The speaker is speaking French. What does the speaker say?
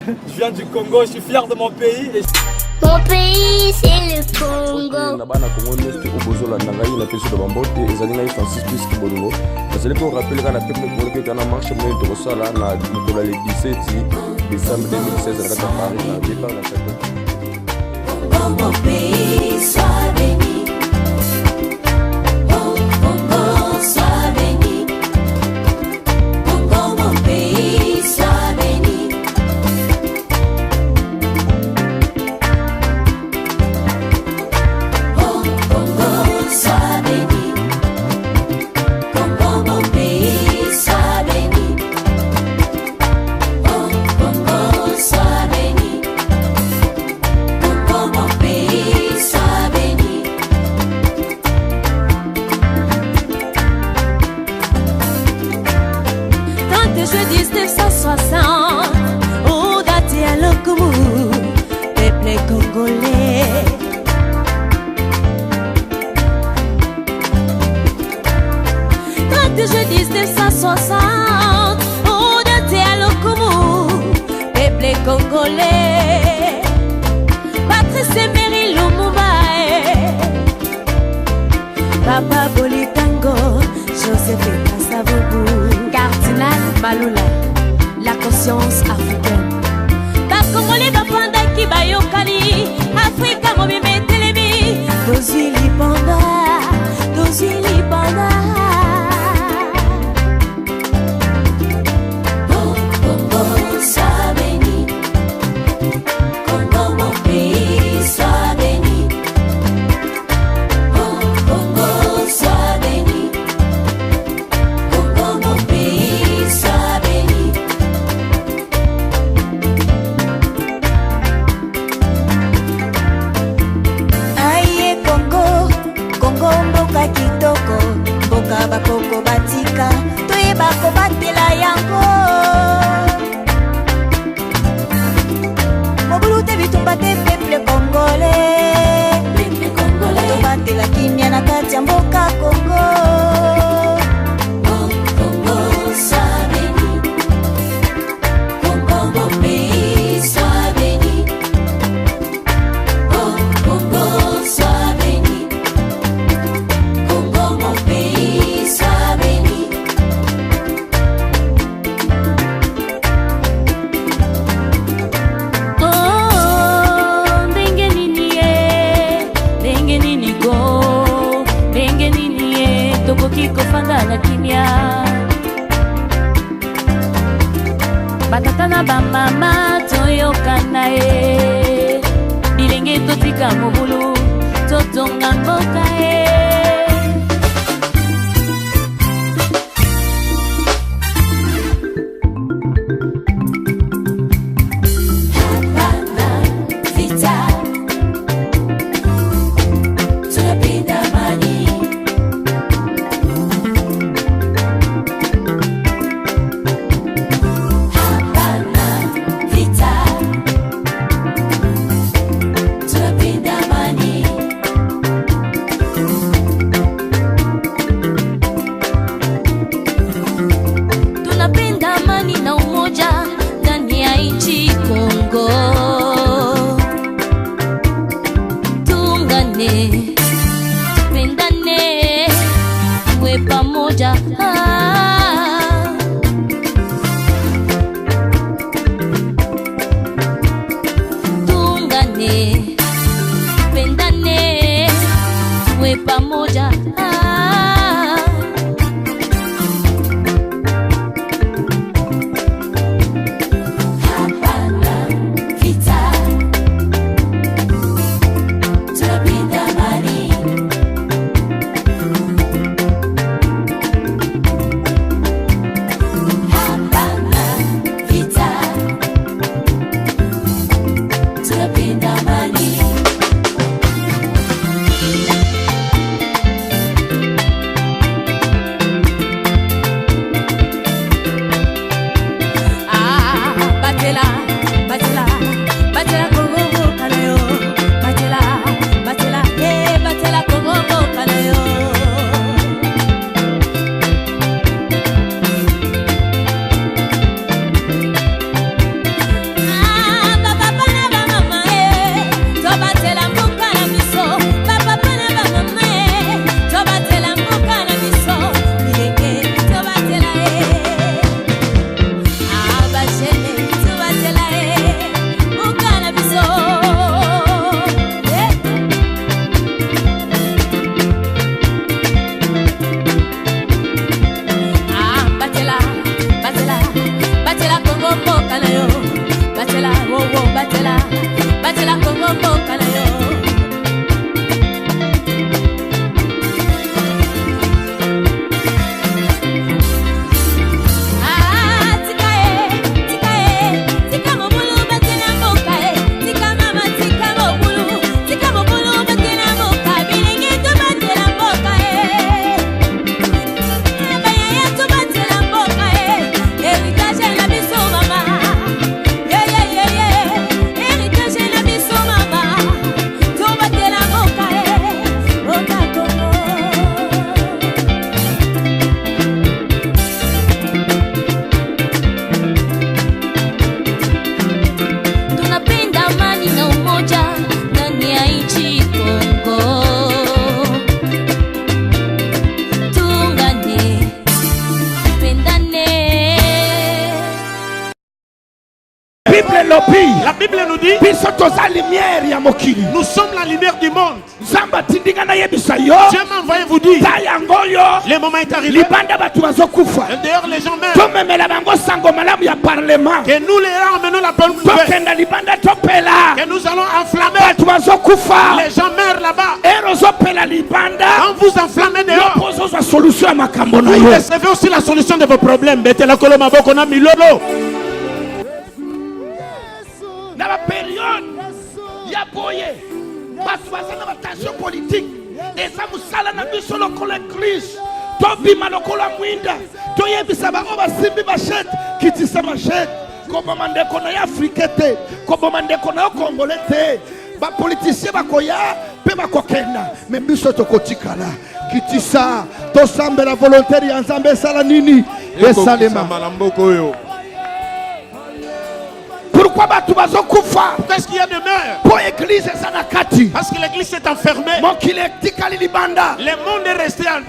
Je viens du Congo, je suis fier de mon pays. Mon pays, c'est le Congo. Nabana Congo nesti obozola nangai na peso de bambote ezali na Francis Pisco Bolingo. Parce que pour rappeler quand la peuple pour que na marche moyen de sala na pour le 17 décembre 2016 à Paris na départ la fête. Mon pays soit béni. Oh Congo soit béni. Congo mon pays soit béni. Oh Congo soit béni. Congo mon pays soit béni. Oh Congo soit béni. Congo mon pays soit béni. Quand je 1960, au daté à l'Okoumou, peuple congolais. Quand je 1960, au daté à l'Okoumou, peuple congolais. Patrice Emery Lumumba, Papa Bolitango, Joseph Kasavubu, Cardinal Malula, la conscience africaine. Bakongole bapanda ki bayokani, Afrika mobime telemi, dozili panda, dozili panda. Oh Congo soit béni. La Bible nous dit nous sommes la lumière du monde. Dieu m'a envoyé vous dire le moment est arrivé. D'ailleurs les gens meurent. Que nous les emmenons la bonne nouvelle. Que nous allons enflammer. Les gens meurent là-bas. Quand vous enflammez dehors, vous recevez aussi la solution de vos problèmes. Dans la période, il y a boyé. Parce que c'est une tension politique. Et ça vous sale dans le sol de l'église. Tobi malokola mwinda. Toye bisaba oba simbi machette. Kiti sa machette. Comme mandeko na afrikete. Comme mandeko na congolais. Ba politicien bakoya. Pe bakokenda. Mais biso tokotikala. Kiti sa. Tosambe la volontaire ya nzambe sala nini. Esalema. Pourquoi qu'est-ce qu'il y a de meurtre? Parce que l'église est enfermée. Le monde est resté en